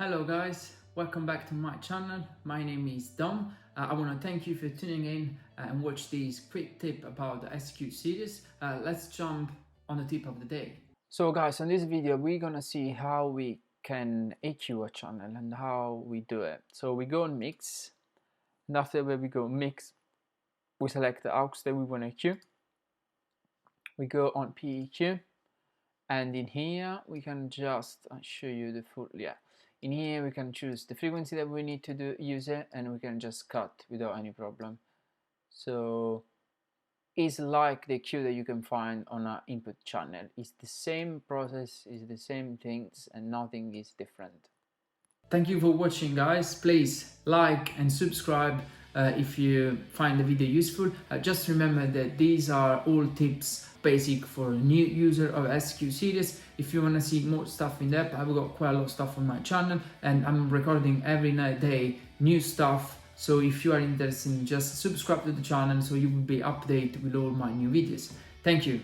Hello guys, welcome back to my channel. My name is Dom. I want to thank you for tuning in and watch this quick tip about the SQ series. Let's jump on the tip of the day. So guys, in this video we're gonna see how we can EQ a channel and how we do it. So we go on mix, and after we go mix, we select the aux that we want to EQ. We go on PEQ, and in here we can just show you the full, in here we can choose the frequency that we need to use it, and we can just cut without any problem. So it's like the EQ that you can find on an input channel. It's the same process, it's the same things, and nothing is different. Thank you for watching guys. Please like and subscribe if you find the video useful. Just remember that these are all tips basic for a new user of SQ series. If you want to see more stuff in depth, I've got quite a lot of stuff on my channel and I'm recording every day new stuff. So if you are interested, just subscribe to the channel so you will be updated with all my new videos. Thank you.